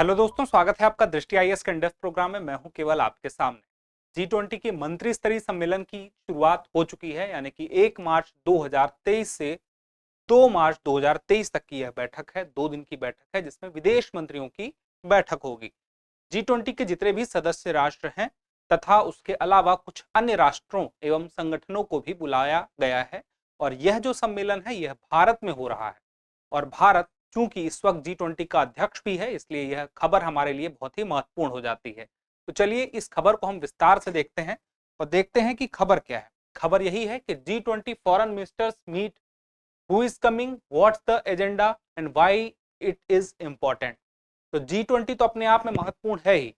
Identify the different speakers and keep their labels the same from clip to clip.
Speaker 1: Hello दोस्तों, स्वागत है आपका दृष्टि आईएएस के इंडेप्थ प्रोग्राम में। मैं हूं केवल आपके सामने। जी20 के मंत्री स्तरीय सम्मेलन की शुरुआत हो चुकी है, यानी कि 1 मार्च 2023 से 2 मार्च 2023 तक की यह बैठक है। 2 दिन की बैठक है जिसमें विदेश मंत्रियों की बैठक होगी। जी20 के जितने भी सदस्य राष्ट्र हैं तथा उसके अलावा कुछ अन्य राष्ट्रों एवं संगठनों को भी बुलाया गया है। और यह जो सम्मेलन है यह भारत में हो रहा है। और भारत चूंकि इस वक्त जी20 का अध्यक्ष भी है, इसलिए यह खबर हमारे लिए बहुत ही महत्वपूर्ण हो जाती है। तो चलिए इस खबर को हम विस्तार से देखते हैं और देखते हैं कि खबर क्या है। खबर यही है कि जी20 foreign ministers meet, who is coming, what's the agenda and why it is important. तो जी20 तो अपने आप में महत्वपूर्ण है ही।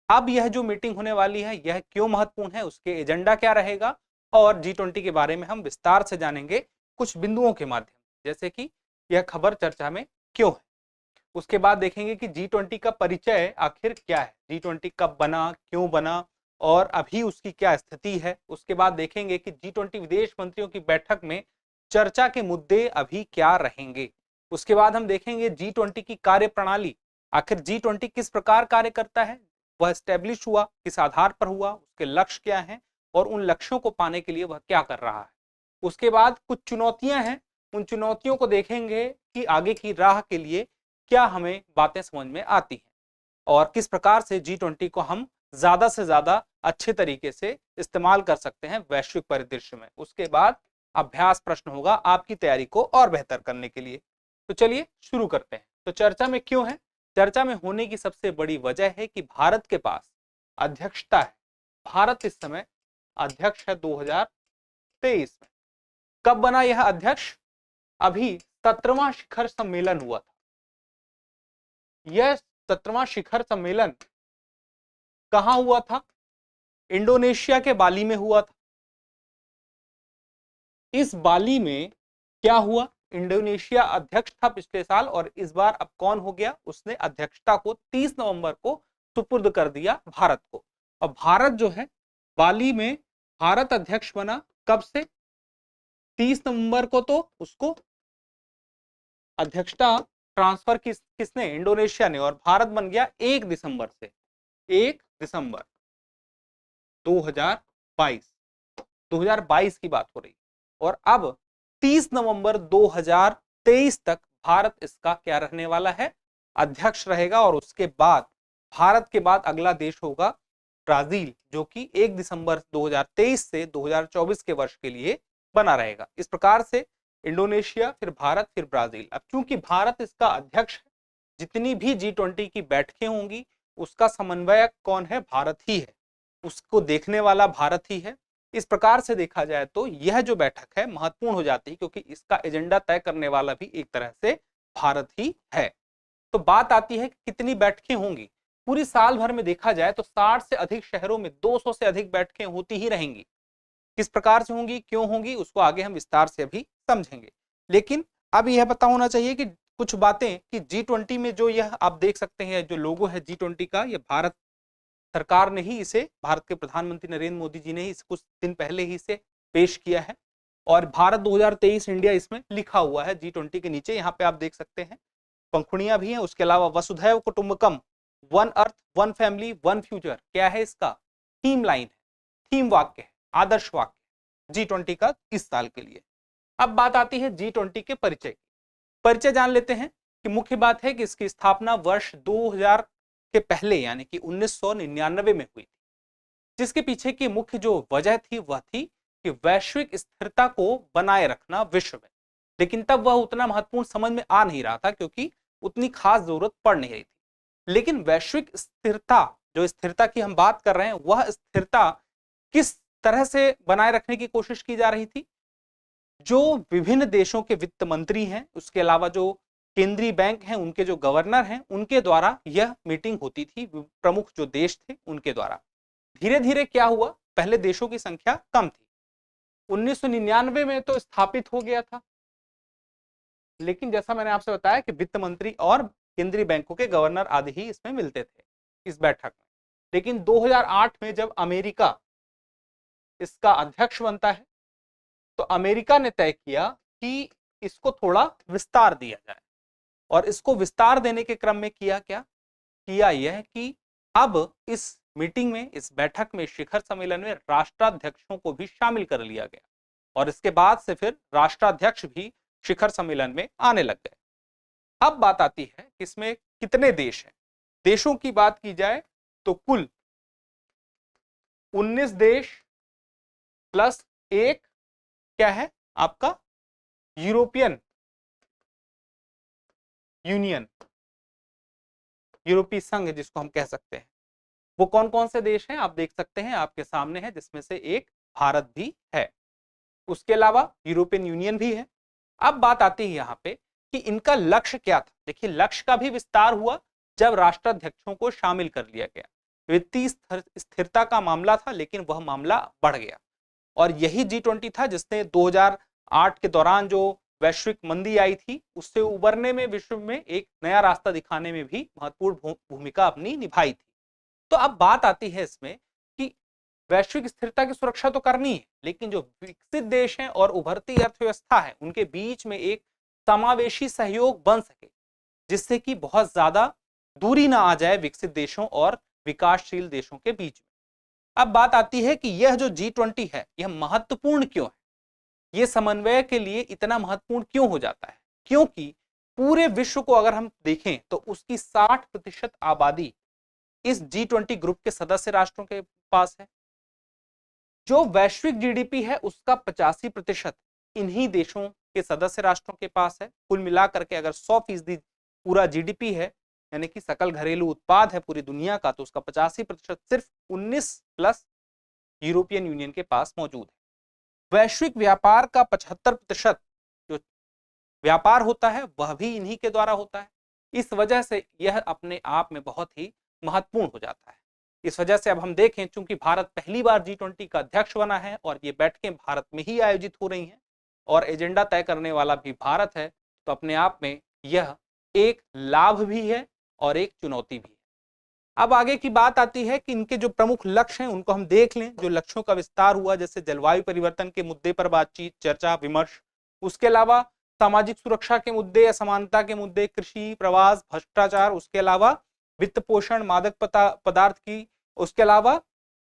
Speaker 1: अब यह जो मीटिंग होने वाली है यह क्यों महत्वपूर्ण है, उसके एजेंडा क्या रहेगा, और जी20 के बारे में हम विस्तार से जानेंगे कुछ बिंदुओं के माध्यम, जैसे कि यह खबर चर्चा में क्यों है। उसके बाद देखेंगे कि जी20 का परिचय आखिर क्या है, जी20 कब बना, क्यों बना और अभी उसकी क्या स्थिति है। उसके बाद देखेंगे कि जी20 विदेश मंत्रियों की बैठक में चर्चा के मुद्दे अभी क्या रहेंगे। उसके बाद हम देखेंगे जी20 की कार्य प्रणाली, आखिर जी20 किस प्रकार कार्य करता है, वह स्टैब्लिश हुआ किस आधार पर हुआ, उसके लक्ष्य क्या हैं और उन लक्ष्यों को पाने के लिए वह क्या कर रहा है। उसके बाद कुछ चुनौतियां हैं, उन चुनौतियों को देखेंगे कि आगे की राह के लिए क्या हमें बातें समझ में आती हैं और किस प्रकार से जी20 को हम ज्यादा से ज्यादा अच्छे तरीके से इस्तेमाल कर सकते हैं वैश्विक परिदृश्य में। उसके बाद अभ्यास प्रश्न होगा आपकी तैयारी को और बेहतर करने के लिए। तो चलिए शुरू करते हैं। तो चर्चा में क्यों है, चर्चा में होने की सबसे बड़ी वजह है कि भारत के पास अध्यक्षता है। भारत इस समय अध्यक्ष है 2023 में। कब बना यह अध्यक्ष, अभी 17वां शिखर सम्मेलन हुआ था। यह 17वां शिखर सम्मेलन कहां हुआ था, इंडोनेशिया के बाली में हुआ था। इस बाली में क्या हुआ, इंडोनेशिया अध्यक्ष था पिछले साल और इस बार अब कौन हो गया, उसने अध्यक्षता को 30 नवंबर को सुपुर्द कर दिया भारत को। और भारत जो है बाली में भारत अध्यक्ष बना कब से, 30 नवंबर को। तो उसको अध्यक्षता ट्रांसफर किसने, इंडोनेशिया ने, और भारत बन गया 1 दिसंबर से, 1 दिसंबर 2022 2022 की बात हो रही। और अब 30 नवंबर 2023 तक भारत इसका क्या रहने वाला है, अध्यक्ष रहेगा। और उसके बाद भारत के बाद अगला देश होगा ब्राजील, जो कि 1 दिसंबर 2023 से 2024 के वर्ष के लिए बना रहेगा। इस प्रकार से इंडोनेशिया, फिर भारत, फिर ब्राजील। अब चूंकि भारत इसका अध्यक्ष है, जितनी भी जी20 की बैठकें होंगी उसका समन्वयक कौन है, भारत ही है, उसको देखने वाला भारत ही है। इस प्रकार से देखा जाए तो यह जो बैठक है महत्वपूर्ण हो जाती है, क्योंकि इसका एजेंडा तय करने वाला भी एक तरह से भारत ही है। तो बात आती है कि कितनी बैठकें होंगी। पूरी साल भर में देखा जाए तो 60 से अधिक शहरों में 200 से अधिक बैठकें होती ही रहेंगी। किस प्रकार से होंगी, क्यों होंगी, उसको आगे हम विस्तार से अभी समझेंगे। लेकिन अब यह पता होना चाहिए कि कुछ बातें कि जी20 में जो यह आप देख सकते हैं जो लोगो है जी20 का, यह भारत सरकार ने ही इसे, भारत के प्रधानमंत्री नरेंद्र मोदी जी ने ही इसे कुछ दिन पहले ही इसे पेश किया है। और भारत 2023 इंडिया इसमें लिखा हुआ है जी20 के नीचे, यहाँ पे आप देख सकते हैं पंखुड़ियां भी हैं। उसके अलावा वसुधैव कुटुंबकम, one earth one family one future, क्या है इसका थीम लाइन है, थीम वाक्य है, आदर्श वाक्य जी20 का इस साल के लिए। अब बात आती है जी20 के परिचय। परिचय जान लेते हैं कि मुख्य बात है कि इसकी स्थापना वर्ष 2000 के पहले यानी कि 1999 में हुई थी, जिसके पीछे की मुख्य जो वजह थी वह थी कि वैश्विक स्थिरता को बनाए रखना विश्व में। लेकिन तब वह उतना महत्वपूर्ण समझ में आ नहीं रहा था, क्योंकि उतनी खास जरूरत पड़ नहीं रही थी। लेकिन वैश्विक स्थिरता, जो स्थिरता की हम बात कर रहे हैं, वह स्थिरता किस तरह से बनाए रखने की कोशिश की जा रही थी। जो विभिन्न देशों के वित्त मंत्री हैं, उसके अलावा जो केंद्रीय बैंक हैं, उनके जो गवर्नर हैं, उनके द्वारा यह मीटिंग होती थी, प्रमुख जो देश थे उनके द्वारा। धीरे धीरे क्या हुआ, पहले देशों की संख्या कम थी, 1999 में तो स्थापित हो गया था। लेकिन जैसा मैंने आपसे बताया कि वित्त मंत्री और केंद्रीय बैंकों के गवर्नर आदि ही इसमें मिलते थे इस बैठक में। लेकिन 2008 में जब अमेरिका इसका अध्यक्ष बनता है तो अमेरिका ने तय किया कि इसको थोड़ा विस्तार दिया जाए। और इसको विस्तार देने के क्रम में किया क्या, किया यह कि अब इस मीटिंग में, इस बैठक में, शिखर सम्मेलन में राष्ट्राध्यक्षों को भी शामिल कर लिया गया और इसके बाद से फिर राष्ट्राध्यक्ष भी शिखर सम्मेलन में आने लग गए। अब बात आती है कि इसमें कितने देश हैं। देशों की बात की जाए तो कुल 19 देश प्लस एक क्या है आपका यूरोपियन यूनियन, यूरोपीय संघ जिसको हम कह सकते हैं। वो कौन कौन से देश हैं आप देख सकते हैं, आपके सामने है, जिसमें से एक भारत भी है। उसके अलावा यूरोपियन यूनियन भी है। अब बात आती है यहाँ पे कि इनका लक्ष्य क्या था। देखिए, लक्ष्य का भी विस्तार हुआ जब राष्ट्राध्यक्षों को शामिल कर लिया गया। वित्तीय स्थिरता का मामला था, लेकिन वह मामला बढ़ गया और यही G20 था जिसने 2008 के दौरान जो वैश्विक मंदी आई थी उससे उबरने में, विश्व में एक नया रास्ता दिखाने में भी महत्वपूर्ण भूमिका अपनी निभाई थी। तो अब बात आती है इसमें कि वैश्विक स्थिरता की सुरक्षा तो करनी है, लेकिन जो विकसित देश हैं और उभरती अर्थव्यवस्था है उनके बीच में एक समावेशी सहयोग बन सके, जिससे कि बहुत ज्यादा दूरी ना आ जाए विकसित देशों और विकासशील देशों के बीच में। अब बात आती है कि यह जो G20 है यह महत्वपूर्ण क्यों है, यह समन्वय के लिए इतना महत्वपूर्ण क्यों हो जाता है। क्योंकि पूरे विश्व को अगर हम देखें तो उसकी 60% आबादी इस G20 ग्रुप के सदस्य राष्ट्रों के पास है। जो वैश्विक जीडीपी है उसका 85% इन्हीं देशों के सदस्य राष्ट्रों के पास है। कुल मिलाकर के अगर 100% पूरा जीडीपी है, यानी कि सकल घरेलू उत्पाद है पूरी दुनिया का, तो उसका 85% सिर्फ 19 प्लस यूरोपियन यूनियन के पास मौजूद है। वैश्विक व्यापार का 75% जो व्यापार होता है वह भी इन्हीं के द्वारा होता है। इस वजह से यह अपने आप में बहुत ही महत्वपूर्ण हो जाता है। इस वजह से अब हम देखें, चूंकि भारत पहली बार G20 का अध्यक्ष बना है और ये बैठकें भारत में ही आयोजित हो रही हैं और एजेंडा तय करने वाला भी भारत है, तो अपने आप में यह एक लाभ भी है और एक चुनौती भी है। अब आगे की बात आती है कि इनके जो प्रमुख लक्ष्य हैं उनको हम देख लें। जो लक्ष्यों का विस्तार हुआ, जैसे जलवायु परिवर्तन के मुद्दे पर बातचीत, चर्चा विमर्श, उसके अलावा सामाजिक सुरक्षा के मुद्दे, असमानता के मुद्दे, कृषि, प्रवास, भ्रष्टाचार, उसके अलावा वित्त पोषण, मादक पदार्थ की, उसके अलावा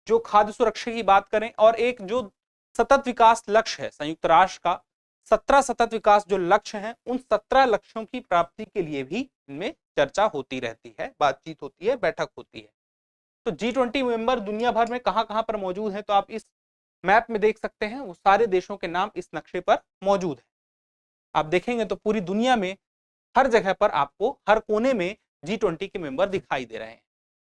Speaker 1: जो खाद्य सुरक्षा की बात करें, और एक जो सतत विकास लक्ष्य है संयुक्त राष्ट्र का, 17 सतत विकास जो लक्ष्य हैं, उन 17 लक्ष्यों की प्राप्ति के लिए भी इनमें चर्चा होती रहती है, बातचीत होती है, बैठक होती है। तो G20 मेंबर दुनिया भर में कहां कहां पर मौजूद हैं, तो आप इस मैप में देख सकते हैं, वो सारे देशों के नाम इस नक्शे पर मौजूद है। आप देखेंगे तो पूरी दुनिया में हर जगह पर आपको हर कोने में G20 के मेंबर दिखाई दे रहे हैं।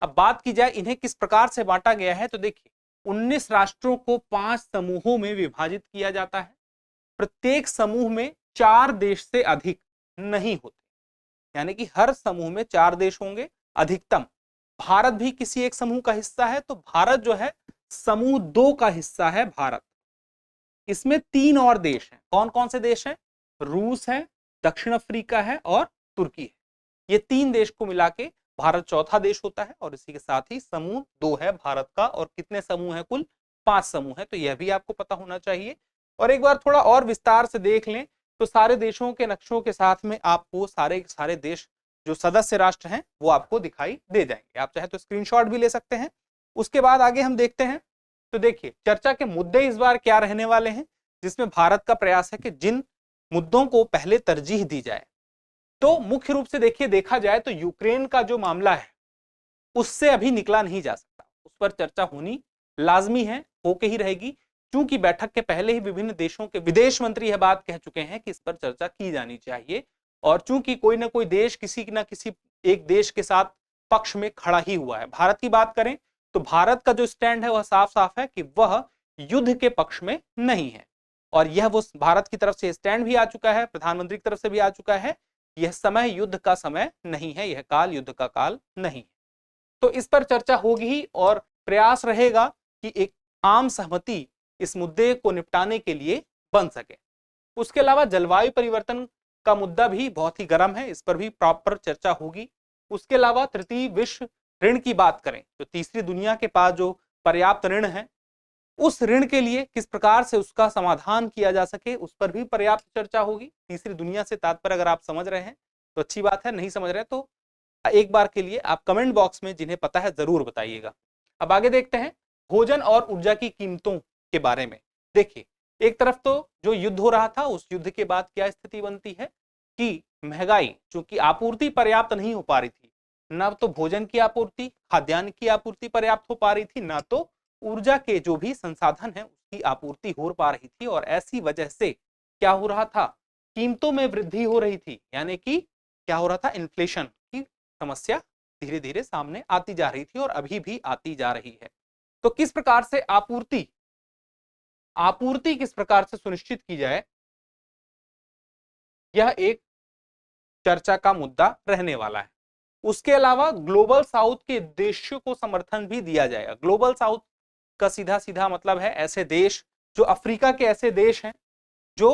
Speaker 1: अब बात की जाए इन्हें किस प्रकार से बांटा गया है, तो देखिए 19 राष्ट्रों को 5 समूहों में विभाजित किया जाता है। प्रत्येक समूह में 4 देश से अधिक नहीं होते, यानी कि हर समूह में 4 देश होंगे अधिकतम। भारत भी किसी एक समूह का हिस्सा है, तो भारत जो है समूह 2 का हिस्सा है भारत। इसमें 3 और देश हैं। कौन कौन से देश हैं? रूस है, दक्षिण अफ्रीका है और तुर्की है। ये 3 देश को मिला के भारत चौथा देश होता है और इसी के साथ ही समूह 2 है भारत का। और कितने समूह है? कुल 5 समूह है, तो यह भी आपको पता होना चाहिए। और एक बार थोड़ा और विस्तार से देख लें तो सारे देशों के नक्शों के साथ में आपको सारे देश जो सदस्य राष्ट्र हैं वो आपको दिखाई दे जाएंगे। आप चाहे तो स्क्रीनशॉट भी ले सकते हैं। उसके बाद आगे हम देखते हैं, तो देखिए चर्चा के मुद्दे इस बार क्या रहने वाले हैं, जिसमें भारत का प्रयास है कि जिन मुद्दों को पहले तरजीह दी जाए। तो मुख्य रूप से देखा जाए तो यूक्रेन का जो मामला है उससे अभी निकला नहीं जा सकता, उस पर चर्चा होनी लाजमी है, होके ही रहेगी। क्योंकि बैठक के पहले ही विभिन्न देशों के विदेश मंत्री यह बात कह चुके हैं कि इस पर चर्चा की जानी चाहिए। और चूंकि कोई ना कोई देश किसी न किसी एक देश के साथ पक्ष में खड़ा ही हुआ है। भारत की बात करें तो भारत का जो स्टैंड है वह साफ साफ है कि वह युद्ध के पक्ष में नहीं है। और यह वो भारत की तरफ से स्टैंड भी आ चुका है, प्रधानमंत्री की तरफ से भी आ चुका है, यह समय युद्ध का समय नहीं है, यह काल युद्ध का काल नहीं है। तो इस पर चर्चा होगी ही और प्रयास रहेगा कि एक आम सहमति इस मुद्दे को निपटाने के लिए बन सके। उसके अलावा जलवायु परिवर्तन का मुद्दा भी बहुत ही गर्म है, इस पर भी प्रॉपर चर्चा होगी। उसके अलावा तृतीय विश्व ऋण की बात करें तो तीसरी दुनिया के पास जो पर्याप्त ऋण है, उस ऋण के लिए किस प्रकार से उसका समाधान किया जा सके, उस पर भी पर्याप्त चर्चा होगी। तीसरी दुनिया से तात्पर्य अगर आप समझ रहे हैं तो अच्छी बात है, नहीं समझ रहे तो एक बार के लिए आप कमेंट बॉक्स में जिन्हें पता है जरूर बताइएगा। अब आगे देखते हैं भोजन और ऊर्जा की कीमतों के बारे में। देखिए, एक तरफ तो जो युद्ध हो रहा था, उस युद्ध के बाद क्या स्थिति बनती है कि महंगाई, चूंकि आपूर्ति पर्याप्त नहीं हो पा रही थी, ना तो भोजन की आपूर्ति, खाद्यान्न की आपूर्ति पर्याप्त हो पा रही थी, ना तो ऊर्जा के जो भी संसाधन है उसकी आपूर्ति हो पा रही थी, और ऐसी वजह से क्या हो रहा था, कीमतों में वृद्धि हो रही थी, यानी कि क्या हो रहा था, इन्फ्लेशन की समस्या धीरे धीरे सामने आती जा रही थी और अभी भी आती जा रही है। तो किस प्रकार से आपूर्ति किस प्रकार से सुनिश्चित की जाए, यह एक चर्चा का मुद्दा रहने वाला है। उसके अलावा ग्लोबल साउथ के देशों को समर्थन भी दिया जाएगा। ग्लोबल साउथ का सीधा सीधा मतलब है ऐसे देश जो अफ्रीका के ऐसे देश हैं जो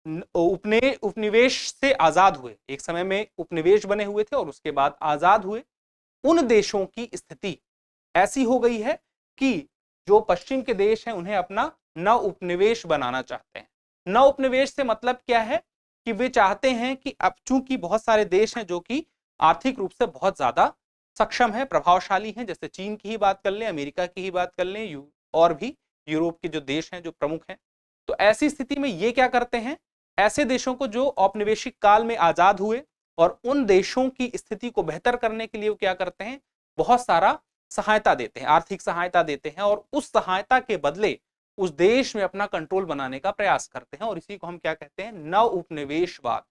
Speaker 1: उपनिवेश से आजाद हुए, एक समय में उपनिवेश बने हुए थे और उसके बाद आजाद हुए। उन देशों की स्थिति ऐसी हो गई है कि जो पश्चिम के देश हैं उन्हें अपना नव उपनिवेश बनाना चाहते हैं। नव उपनिवेश से मतलब क्या है कि वे चाहते हैं कि अब चूंकि बहुत सारे देश हैं जो कि आर्थिक रूप से बहुत ज्यादा सक्षम है, प्रभावशाली हैं, जैसे चीन की ही बात कर लें, अमेरिका की ही बात कर लें, और भी यूरोप के जो देश हैं जो प्रमुख हैं, तो ऐसी स्थिति में ये क्या करते हैं, ऐसे देशों को जो औपनिवेशिक काल में आजाद हुए और उन देशों की स्थिति को बेहतर करने के लिए वो क्या करते हैं, बहुत सारा सहायता देते हैं, आर्थिक सहायता देते हैं, और उस सहायता के बदले उस देश में अपना कंट्रोल बनाने का प्रयास करते हैं, और इसी को हम क्या कहते हैं, नव उपनिवेशवाद।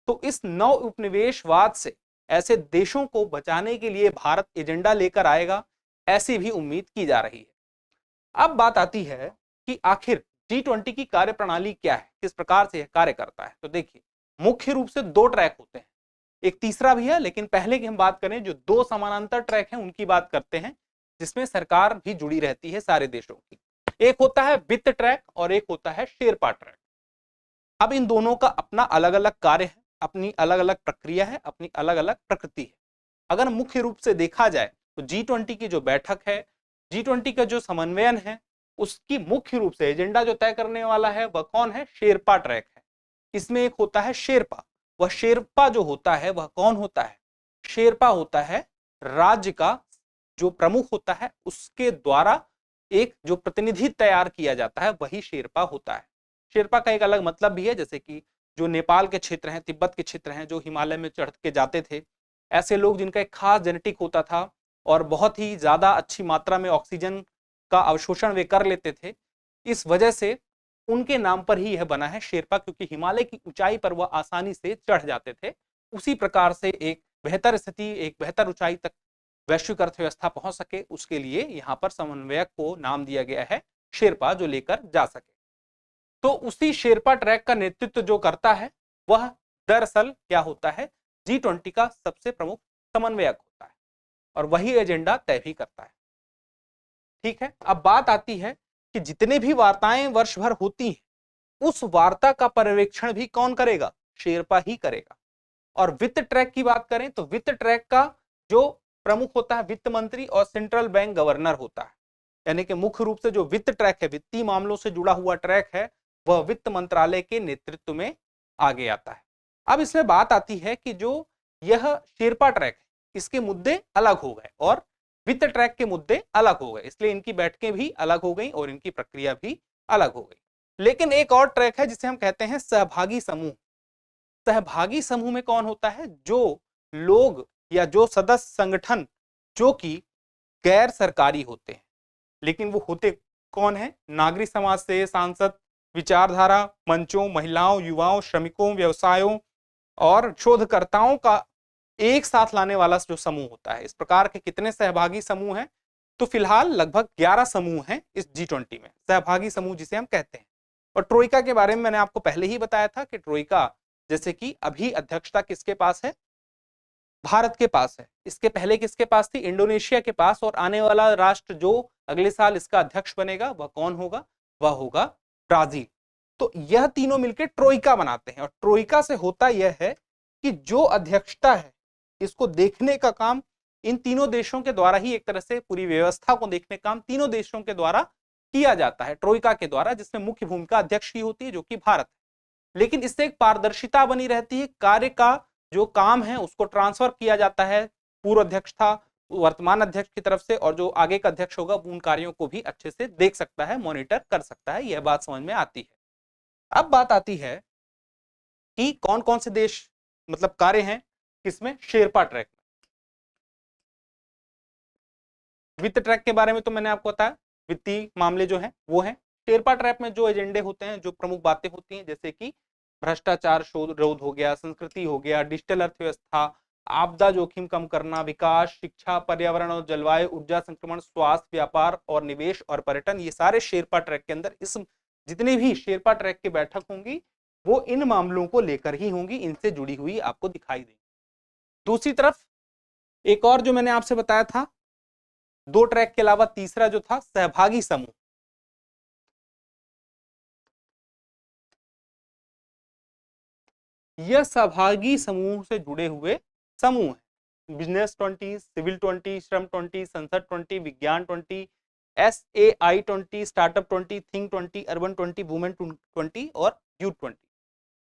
Speaker 1: तो इस नव उपनिवेशवाद से ऐसे देशों को बचाने के लिए भारत एजेंडा लेकर आएगा, ऐसी भी उम्मीद की जा रही है। अब बात आती है कि आखिर G20 की कार्यप्रणाली क्या है, किस प्रकार से यह कार्य करता है। तो देखिए, मुख्य रूप से 2 ट्रैक होते हैं, एक तीसरा भी है, लेकिन पहले की हम बात करें जो 2 समानांतर ट्रैक हैं उनकी बात करते हैं, जिसमें सरकार भी जुड़ी रहती है सारे देशों की। एक होता है वित्त ट्रैक और एक होता है शेरपा ट्रैक। अब इन दोनों का अपना अलग अलग कार्य है, अपनी अलग अलग प्रक्रिया है, अपनी अलग अलग प्रकृति है। अगर मुख्य रूप से देखा जाए तो G20 की जो बैठक है, G20 का जो समन्वयन है, उसकी मुख्य रूप से एजेंडा जो तय करने वाला है वह कौन है, शेरपा ट्रैक है। इसमें एक होता है शेरपा। वह शेरपा जो होता है वह कौन होता है, शेरपा होता है राज्य का जो प्रमुख होता है उसके द्वारा एक जो प्रतिनिधि तैयार किया जाता है वही शेरपा होता है। शेरपा का एक अलग मतलब भी है, जैसे कि जो नेपाल के क्षेत्र हैं, तिब्बत के क्षेत्र हैं, जो हिमालय में चढ़ के जाते थे, ऐसे लोग जिनका एक खास जेनेटिक होता था और बहुत ही ज्यादा अच्छी मात्रा में ऑक्सीजन का अवशोषण वे कर लेते थे, इस वजह से उनके नाम पर ही यह बना है शेरपा, क्योंकि हिमालय की ऊंचाई पर वह आसानी से चढ़ जाते थे। उसी प्रकार से एक बेहतर स्थिति, एक बेहतर ऊंचाई तक वैश्विक अर्थव्यवस्था पहुंच सके, उसके लिए यहाँ पर समन्वयक को नाम दिया गया है शेरपा, जो लेकर जा सके। तो उसी शेरपा ट्रैक का नेतृत्व जो करता है वह दरअसल क्या होता है, G20 का सबसे प्रमुख समन्वयक होता है और वही एजेंडा तय भी करता है। ठीक है, अब बात आती है कि जितने भी वार्ताएं वर्ष भर होती हैं, उस वार्ता का पर्यवेक्षण भी कौन करेगा, शेरपा ही करेगा। और वित्त ट्रैक की बात करें तो वित्त ट्रैक का जो प्रमुख होता है वित्त मंत्री और सेंट्रल बैंक गवर्नर होता है, यानी कि मुख्य रूप से जो वित्त ट्रैक है, वित्तीय मामलों से जुड़ा हुआ ट्रैक है, वह वित्त मंत्रालय के नेतृत्व में आगे आता है। अब इसमें बात आती है कि जो यह शेरपा ट्रैक है, इसके मुद्दे अलग हो गए और वित्त ट्रैक के मुद्दे अलग हो गए, इसलिए इनकी बैठकें भी अलग हो गई और इनकी प्रक्रिया भी अलग हो गई। लेकिन एक और ट्रैक है जिसे हम कहते हैं सहभागी समूह। सहभागी समूह में कौन होता है, जो लोग या जो सदस्य संगठन जो कि गैर सरकारी होते हैं, लेकिन वो होते कौन है, नागरिक समाज से, सांसद, विचारधारा मंचों, महिलाओं, युवाओं, श्रमिकों, व्यवसायों और शोधकर्ताओं का एक साथ लाने वाला जो समूह होता है। इस प्रकार के कितने सहभागी समूह हैं, तो फिलहाल लगभग 11 समूह हैं इस G20 में, सहभागी समूह जिसे हम कहते हैं। और ट्रोइका के बारे में मैंने आपको पहले ही बताया था कि ट्रोइका जैसे कि अभी अध्यक्षता किसके पास है, भारत के पास है। इसके पहले किसके पास थी, इंडोनेशिया के पास। और आने वाला राष्ट्र जो अगले साल इसका अध्यक्ष बनेगा वह कौन होगा, वह होगा ब्राजील। तो यह तीनों मिलकर ट्रोइका बनाते हैं और ट्रोइका से होता यह है कि जो अध्यक्षता है इसको देखने का काम इन तीनों देशों के द्वारा ही, एक तरह से पूरी व्यवस्था को देखने का काम तीनों देशों के द्वारा किया जाता है, ट्रोइका के द्वारा, जिसमें मुख्य भूमिका अध्यक्ष की होती है जो कि भारत है। लेकिन इससे एक पारदर्शिता बनी रहती है, कार्य का जो काम है उसको ट्रांसफर किया जाता है पूर्व अध्यक्ष था वर्तमान अध्यक्ष की तरफ से, और जो आगे का अध्यक्ष होगा उन कार्यों को भी अच्छे से देख सकता है, मॉनिटर कर सकता है। यह बात समझ में आती है। अब बात आती है कि कौन कौन से देश मतलब कार्य हैं किसमें, शेरपा ट्रैक में। वित्त ट्रैक के बारे में तो मैंने आपको बताया, वित्तीय मामले जो है वो है। शेरपा ट्रैक में जो एजेंडे होते हैं, जो प्रमुख बातें होती हैं, जैसे कि भ्रष्टाचार शोध हो गया, संस्कृति हो गया, डिजिटल अर्थव्यवस्था, आपदा जोखिम कम करना, विकास, शिक्षा, पर्यावरण और जलवायु, ऊर्जा संक्रमण, स्वास्थ्य, व्यापार और निवेश और पर्यटन, ये सारे शेरपा ट्रैक के अंदर, इस जितनी भी शेरपा ट्रैक की बैठक होंगी वो इन मामलों को लेकर ही होंगी, इनसे जुड़ी हुई आपको दिखाई देगी। दूसरी तरफ एक और जो मैंने आपसे बताया था, दो ट्रैक के अलावा तीसरा जो था सहभागी समूह। यह सहभागी समूह से जुड़े हुए समूह है। बिजनेस 20, सिविल 20, श्रम 20, संसद 20, विज्ञान 20, SAI 20, startup 20, think 20, urban 20, women 20 और यूथ 20।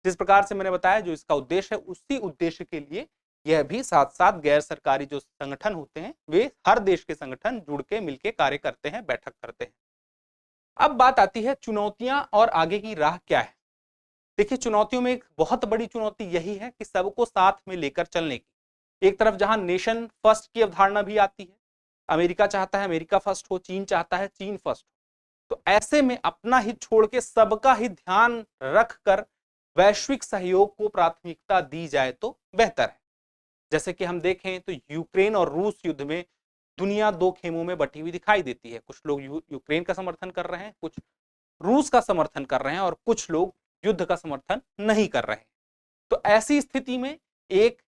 Speaker 1: जिस प्रकार से मैंने बताया जो इसका उद्देश्य है, उसी उद्देश्य के लिए यह भी साथ साथ गैर सरकारी जो संगठन होते हैं वे हर देश के संगठन जुड़ के मिलकर कार्य करते हैं, बैठक करते हैं। अब बात आती है चुनौतियां और आगे की राह क्या है। देखिए चुनौतियों में एक बहुत बड़ी चुनौती यही है कि सबको साथ में लेकर चलने की। एक तरफ जहां नेशन फर्स्ट की अवधारणा भी आती है, अमेरिका चाहता है अमेरिका फर्स्ट हो, चीन चाहता है चीन फर्स्ट हो, तो ऐसे में अपना हित छोड़ के सबका ही ध्यान रखकर वैश्विक सहयोग को प्राथमिकता दी जाए तो बेहतर है। जैसे कि हम देखें तो यूक्रेन और रूस युद्ध में दुनिया दो खेमों में बटी हुई दिखाई देती है। कुछ लोग यूक्रेन का समर्थन कर रहे हैं, कुछ रूस का समर्थन कर रहे हैं और कुछ लोग युद्ध का समर्थन नहीं कर रहे हैं। तो ऐसी स्थिति में एक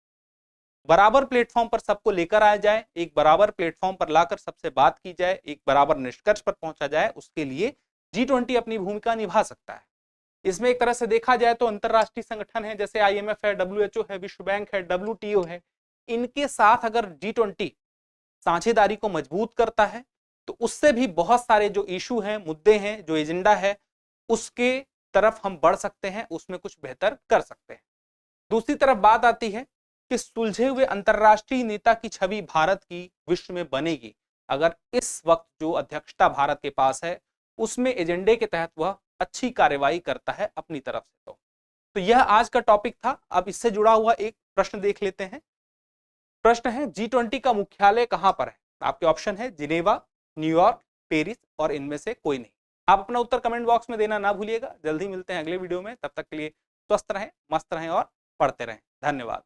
Speaker 1: बराबर प्लेटफॉर्म पर सबको लेकर आया जाए, एक बराबर प्लेटफॉर्म पर लाकर सबसे बात की जाए, एक बराबर निष्कर्ष पर पहुंचा जाए, उसके लिए G20 अपनी भूमिका निभा सकता है। इसमें एक तरह से देखा जाए तो अंतरराष्ट्रीय संगठन है जैसे IMF है, WHO है, विश्व बैंक है, WTO है, इनके साथ अगर G20 साझेदारी को मजबूत करता है तो उससे भी बहुत सारे जो इशू हैं, मुद्दे हैं, जो एजेंडा है उसके तरफ हम बढ़ सकते हैं, उसमें कुछ बेहतर कर सकते हैं। दूसरी तरफ बात आती है कि सुलझे हुए अंतरराष्ट्रीय नेता की छवि भारत की विश्व में बनेगी अगर इस वक्त जो अध्यक्षता भारत के पास है उसमें एजेंडे के तहत वह अच्छी कार्यवाही करता है अपनी तरफ से। तो यह आज का टॉपिक था। अब इससे जुड़ा हुआ एक प्रश्न देख लेते हैं। प्रश्न है G20 का मुख्यालय कहां पर है। आपके ऑप्शन है जिनेवा, न्यूयॉर्क, पेरिस और इनमें से कोई नहीं। आप अपना उत्तर कमेंट बॉक्स में देना ना भूलिएगा। जल्दी मिलते हैं अगले वीडियो में, तब तक के लिए स्वस्थ रहें, मस्त रहें और पढ़ते रहें। धन्यवाद।